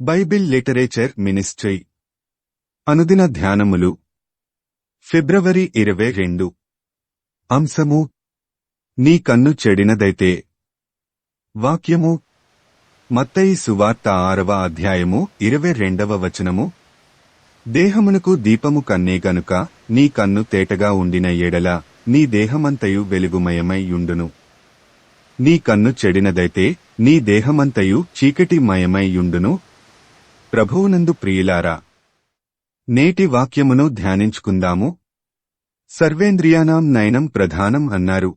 Bible literature ministry అనుదిన ధ్యానములు ఫిబ్రవరి 22 అంశము నీ కన్ను చెడినదైతే వాక్యము మత్తయి సువార్త 6వ అధ్యాయము 22వ వచనము దేహమునకు దీపము కన్నే గనుక నీ కన్ను తేటగా ఉండిన ఎడల నీ దేహమంతయు వెలుగుమయమై యుండును నీ కన్ను చెడినదైతే నీ దేహమంతయు చీకటిమయమై యుండును ప్రభువునందు ప్రియులారా నేటి వాక్యమును ధ్యానించుకుందాము సర్వేంద్రియానాం నయనం ప్రధానం అన్నారు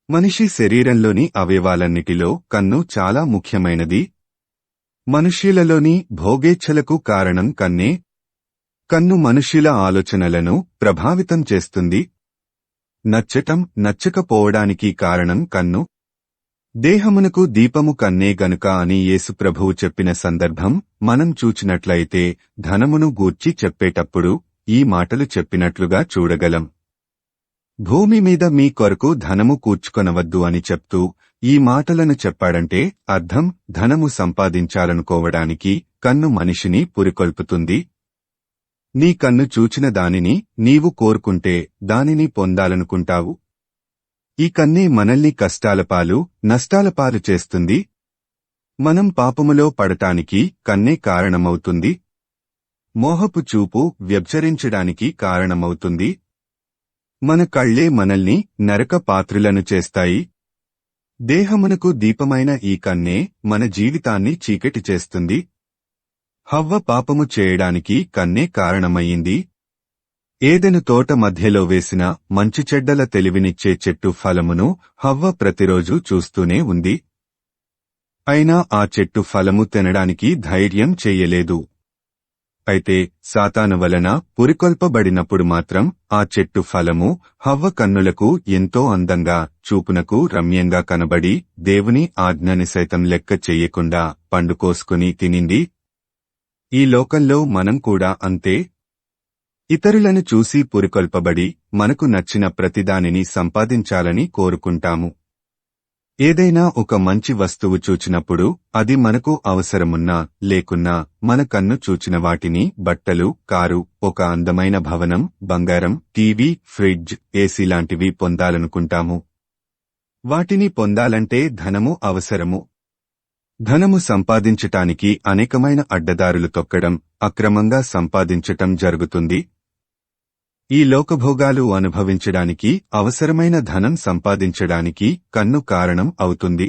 మనిషి శరీరంలోని అవయవాలన్నిటిలో కన్ను చాలా ముఖ్యమైనది మనుష్యులలోని భోగేచ్ఛలకు కారణం కన్నే కన్ను మనుష్యుల ఆలోచనలను ప్రభావితం చేస్తుంది నచ్చటం నచ్చకపోవడానికి కారణం కన్ను దేహమునకు దీపము కన్నే గనుక అని యేసు ప్రభువు చెప్పిన సందర్భం మనం చూచినట్లయితే ధనమును గూర్చి చెప్పేటప్పుడు ఈ మాటలు చెప్పినట్లుగా చూడగలం భూమి మీద మీ కొరకు ధనము కూర్చుకొనవద్దు అని చెప్తూ ఈ మాటలను చెప్పాడంటే అర్థం ధనము సంపాదించాలనుకోవడానికి కన్ను మనిషిని పురికొల్పుతుంది నీ కన్ను చూచిన దానిని నీవు కోరుకుంటే దానిని పొందాలనుకుంటావు ఈ కన్నే మనల్ని కష్టాలపాలు నష్టాలపాలు చేస్తుంది మనం పాపములో పడటానికి కన్నే కారణమవుతుంది మోహపు చూపు వ్యభిచరించడానికి కారణమవుతుంది మన కళ్ళే మనల్ని నరక పాత్రులను చేస్తాయి దేహమునకు దీపమైన ఈ కన్నే మన జీవితాన్ని చీకటి చేస్తుంది హవ్వ పాపము చేయడానికి కన్నే కారణమయ్యింది ఏదెను తోట మధ్యలో వేసిన మంచి చెడ్డల తెలివినిచ్చే చెట్టు ఫలమును హవ్వ ప్రతిరోజూ చూస్తూనే ఉంది అయినా ఆ చెట్టు ఫలము తినడానికి ధైర్యం చెయ్యలేదు అయితే సాతాను వలన పురికొల్పబడినప్పుడు మాత్రం ఆ చెట్టు ఫలము హవ్వ కన్నులకు ఎంతో అందంగా చూపునకు రమ్యంగా కనబడి దేవుని ఆజ్ఞని సైతం లెక్క చెయ్యకుండా పండుకోసుకుని తినింది ఈ లోకంలో మనం కూడా అంతే ఇతరులను చూసి పురికొల్పబడి మనకు నచ్చిన ప్రతిదానిని సంపాదించాలని కోరుకుంటాము ఏదైనా ఒక మంచి వస్తువు చూచినప్పుడు అది మనకు అవసరమున్నా లేకున్నా మన కన్ను చూచిన వాటిని బట్టలు కారు ఒక అందమైన భవనం బంగారం టీవీ ఫ్రిడ్జ్ ఏసీ లాంటివి పొందాలనుకుంటాము వాటిని పొందాలంటే ధనము అవసరము ధనము సంపాదించటానికి అనేకమైన అడ్డదారులు తొక్కడం అక్రమంగా సంపాదించటం జరుగుతుంది ఈ లోకభోగాలు అనుభవించడానికి అవసరమైన ధనం సంపాదించడానికి కన్ను కారణం అవుతుంది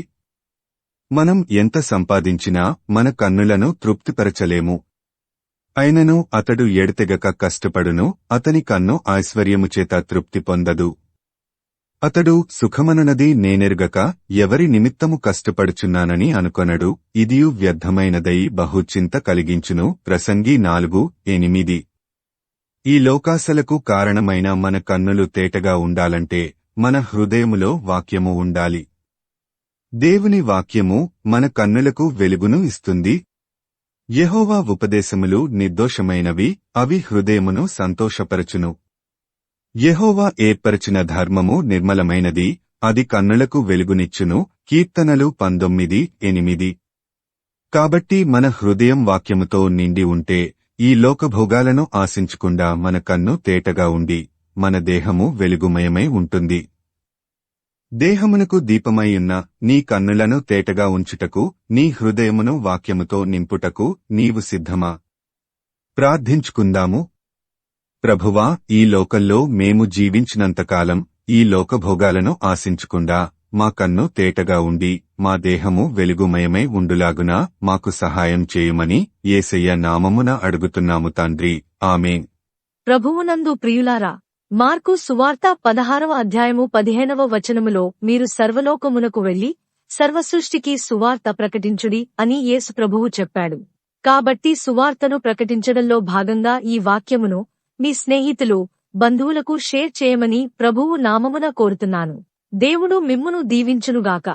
మనం ఎంత సంపాదించినా మన కన్నులను తృప్తిపరచలేము అయినను అతడు ఎడతెగక కష్టపడును అతని కన్ను ఐశ్వర్యముచేత తృప్తి పొందదు అతడు సుఖమనునది నేనెరుగక ఎవరి నిమిత్తము కష్టపడుచున్నానని అనుకొనడు ఇదియు వ్యర్థమైనదై బహుచింత కలిగించును ప్రసంగి 4:8 ఈ లోకాశలకు కారణమైన మన కన్నులు తేటగా ఉండాలంటే మన హృదయములో వాక్యము ఉండాలి దేవుని వాక్యము మన కన్నులకు వెలుగును ఇస్తుంది యెహోవా ఉపదేశములు నిర్దోషమైనవి అవి హృదయమును సంతోషపరచును యెహోవా ఏర్పరచిన ధర్మము నిర్మలమైనది అది కన్నులకు వెలుగునిచ్చును కీర్తనలు 19:8 కాబట్టి మన హృదయం వాక్యముతో నిండి ఉంటే ఈ లోకభోగాలను ఆశించకుండా మన కన్ను తేటగా ఉండి మన దేహము వెలుగుమయమై ఉంటుంది దేహమునకు దీపమైయున్న నీ కన్నులను తేటగా ఉంచుటకు నీ హృదయమును వాక్యముతో నింపుటకు నీవు సిద్ధమా ప్రార్థించుకుందాము ప్రభువా ఈ లోకంలో మేము జీవించినంతకాలం ఈ లోకభోగాలను ఆశించకుండా మా కన్ను తేటగా ఉండి మా దేహము వెలుగుమయమై ఉండులాగున మాకు సహాయం చేయమని యేసయ్య నామమున అడుగుతున్నాము తండ్రి ఆమేన్ ప్రభువునందు ప్రియులారా మార్కు సువార్త 16వ అధ్యాయము 15వ వచనములో మీరు సర్వలోకమునకు వెళ్లి సర్వసృష్టికి సువార్త ప్రకటించుడి అని యేసు ప్రభువు చెప్పాడు కాబట్టి సువార్తను ప్రకటించడంలో భాగంగా ఈ వాక్యమును మీ స్నేహితులు బంధువులకు షేర్ చేయమని ప్రభువు నామమున కోరుతున్నాను దేవుడు మిమ్మును దీవించునుగాక.